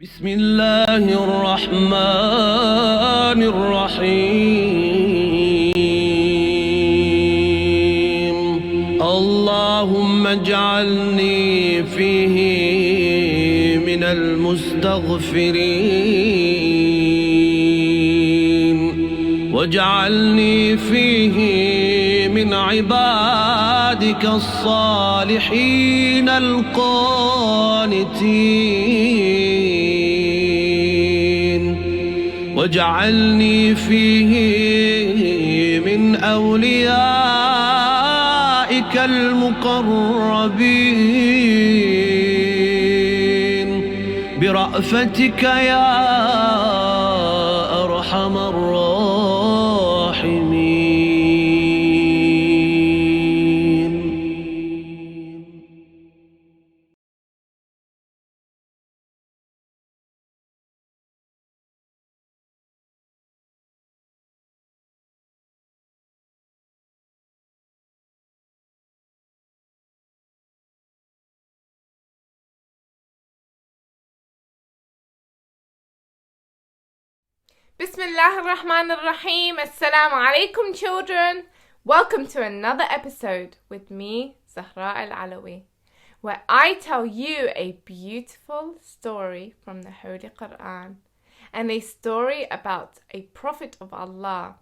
بسم الله الرحمن الرحيم اللهم اجعلني فيه من المستغفرين واجعلني فيه من عبادك الصالحين القانتين واجعلني فيه من أوليائك المقربين برأفتك يا أرحم الراحمين. Bismillah ar-Rahman ar-Rahim. Assalamu alaikum, children. Welcome to another episode with me, Zahra al-Alawi, where I tell you a beautiful story from the Holy Quran and a story about a prophet of Allah.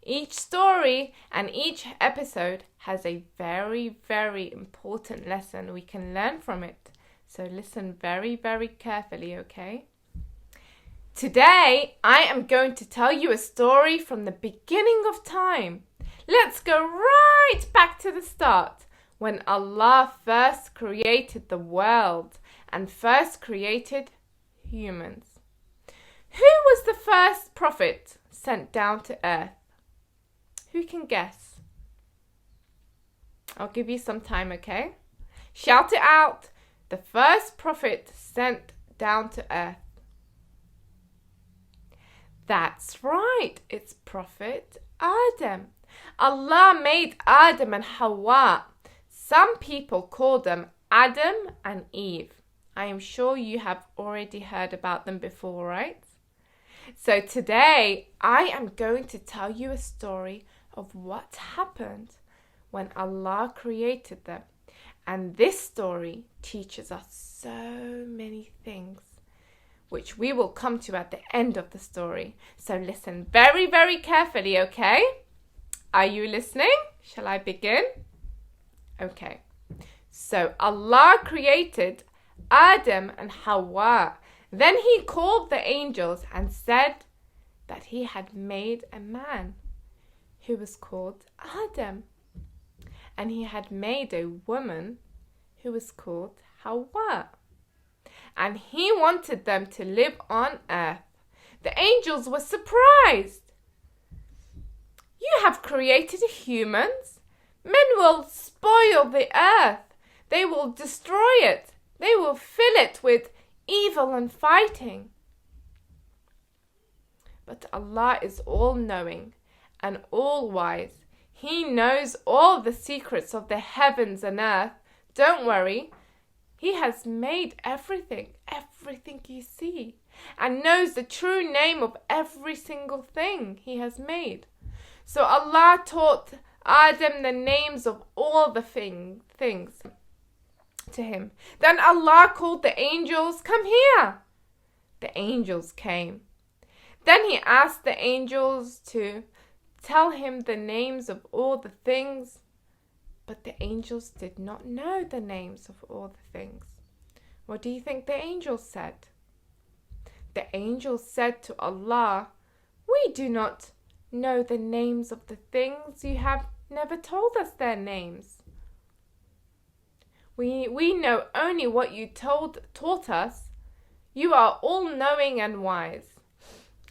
Each story and each episode has a very, very important lesson we can learn from it. So listen very, very carefully, okay? Today, I am going to tell you a story from the beginning of time. Let's go right back to the start, when Allah first created the world and first created humans. Who was the first prophet sent down to earth? Who can guess? I'll give you some time, okay? Shout it out. The first prophet sent down to earth. That's right, it's Prophet Adam. Allah made Adam and Hawa. Some people call them Adam and Eve. I am sure you have already heard about them before, right? So today I am going to tell you a story of what happened when Allah created them. And this story teaches us so many things, which we will come to at the end of the story. So listen very, very carefully, okay? Are you listening? Shall I begin? Okay. So Allah created Adam and Hawa. Then he called the angels and said that he had made a man who was called Adam. And he had made a woman who was called Hawa. And he wanted them to live on earth. The angels were surprised. You have created humans. Men will spoil the earth. They will destroy it. They will fill it with evil and fighting. But Allah is all-knowing and all-wise. He knows all the secrets of the heavens and earth. Don't worry. He has made everything you see, and knows the true name of every single thing he has made. So Allah taught Adam the names of all the things to him. Then Allah called the angels, "Come here." The angels came. Then he asked the angels to tell him the names of all the things. But the angels did not know the names of all the things. What do you think the angels said? The angels said to Allah, "We do not know the names of the things. You have never told us their names. We know only what you taught us. You are all-knowing and wise."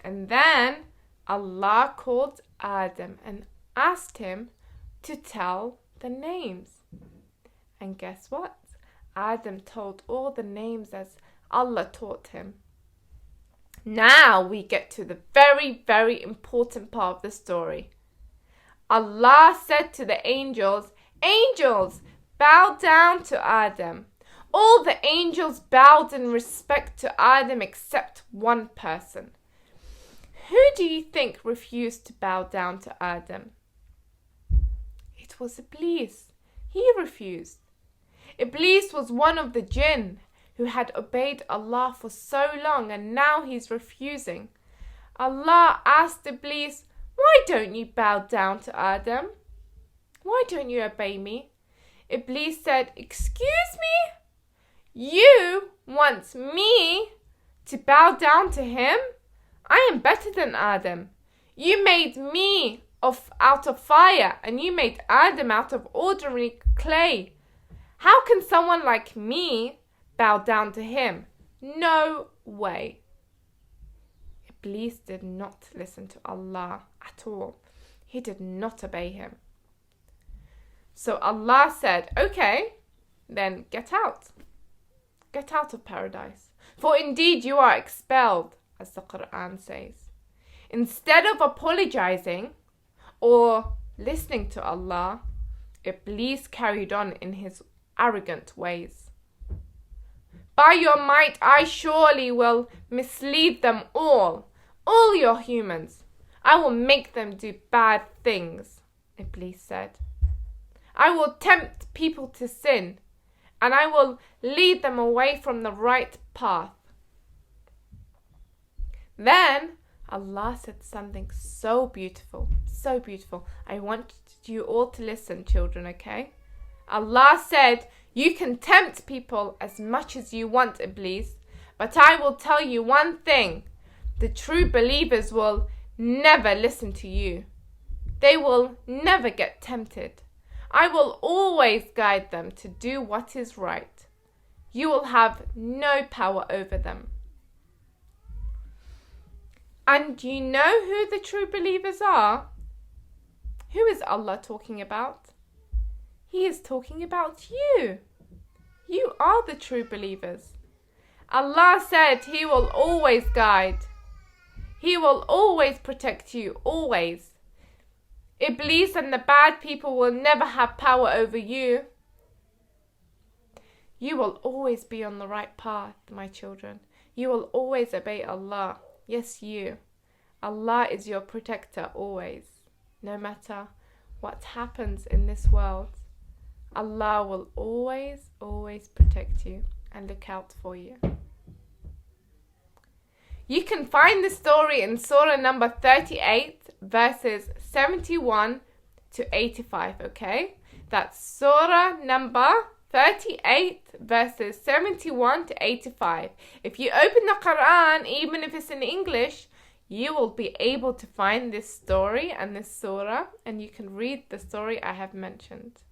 And then Allah called Adam and asked him to tell the names. And guess what? Adam told all the names as Allah taught him. Now we get to the very, very important part of the story. Allah said to the angels, "Angels, bow down to Adam." All the angels bowed in respect to Adam except one person. Who do you think refused to bow down to Adam? It was Iblis. He refused. Iblis was one of the jinn who had obeyed Allah for so long, and now he's refusing. Allah asked Iblis, "Why don't you bow down to Adam? Why don't you obey me?" Iblis said, "Excuse me? You want me to bow down to him? I am better than Adam. You made me out of fire, and you made Adam out of ordinary clay. How can someone like me bow down to him? No way." Iblis did not listen to Allah at all. He did not obey him. So Allah said, "Okay, then get out. Get out of paradise. For indeed you are expelled," as the Quran says. Instead of apologizing or listening to Allah, Iblis carried on in his arrogant ways. "By your might, I surely will mislead them all your humans. I will make them do bad things," Iblis said. "I will tempt people to sin, and I will lead them away from the right path." Then Allah said something so beautiful, so beautiful. I want you all to listen, children, okay? Allah said, "You can tempt people as much as you want, Iblis, but I will tell you one thing. The true believers will never listen to you. They will never get tempted. I will always guide them to do what is right. You will have no power over them." And you know who the true believers are? Who is Allah talking about? He is talking about you. You are the true believers. Allah said He will always guide. He will always protect you, always. Iblis and the bad people will never have power over you. You will always be on the right path, my children. You will always obey Allah. Yes, you. Allah is your protector always. No matter what happens in this world, Allah will always, always protect you and look out for you. You can find the story in Surah number 38, verses 71 to 85, okay? That's Surah number 38, verses 71 to 85. If you open the Quran, even if it's in English, you will be able to find this story and this surah, and you can read the story I have mentioned.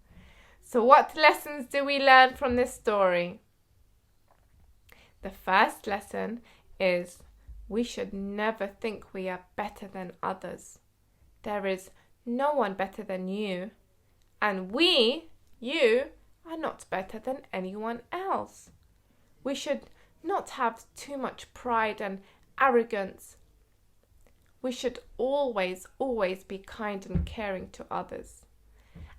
So what lessons do we learn from this story? The first lesson is we should never think we are better than others. There is no one better than you, and you, are not better than anyone else. We should not have too much pride and arrogance. We should always, always be kind and caring to others.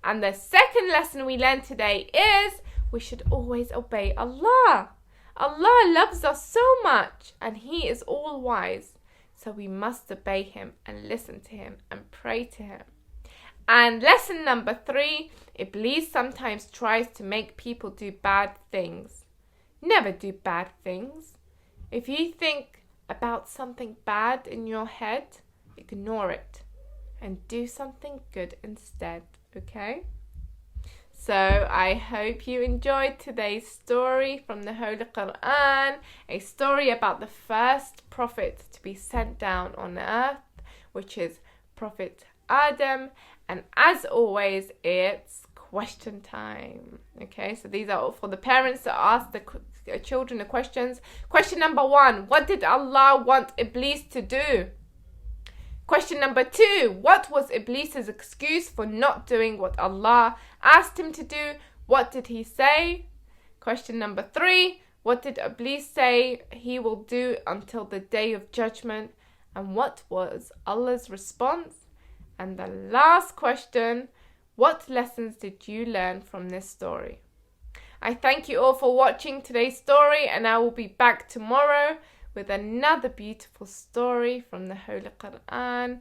And the second lesson we learned today is we should always obey Allah. Allah loves us so much, and He is all wise. So we must obey Him and listen to Him and pray to Him. And lesson number 3, Iblis sometimes tries to make people do bad things. Never do bad things. If you think about something bad in your head, ignore it and do something good instead, okay? So I hope you enjoyed today's story from the Holy Quran, a story about the first prophet to be sent down on earth, which is Prophet Adam. And as always, it's question time. Okay, so these are all for the parents to ask the children the questions. Question number 1, what did Allah want Iblis to do? Question number 2, what was Iblis's excuse for not doing what Allah asked him to do? What did he say? Question number 3, what did Iblis say he will do until the day of judgment? And what was Allah's response? And the last question, what lessons did you learn from this story? I thank you all for watching today's story, and I will be back tomorrow with another beautiful story from the Holy Quran.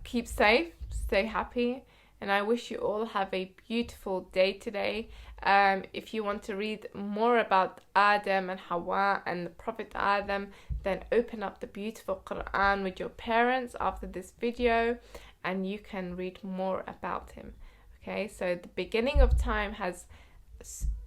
Keep safe, stay happy, and I wish you all have a beautiful day today. If you want to read more about Adam and Hawa and the Prophet Adam, then open up the beautiful Quran with your parents after this video, and you can read more about him. Okay, so the beginning of time has,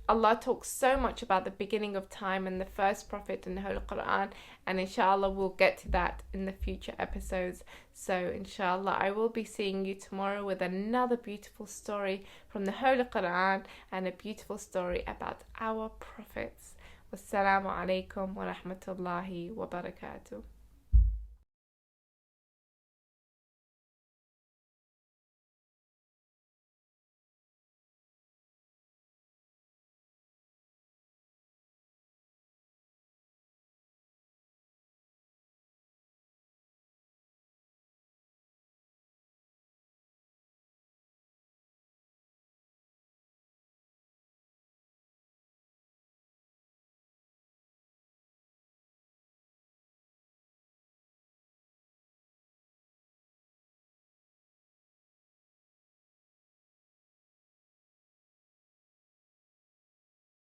Allah talks so much about the beginning of time and the first prophet in the Holy Quran, and inshallah we'll get to that in the future episodes. So inshallah I will be seeing you tomorrow with another beautiful story from the Holy Quran and a beautiful story about our prophets. Wassalamu alaikum wa rahmatullahi wa barakatuh.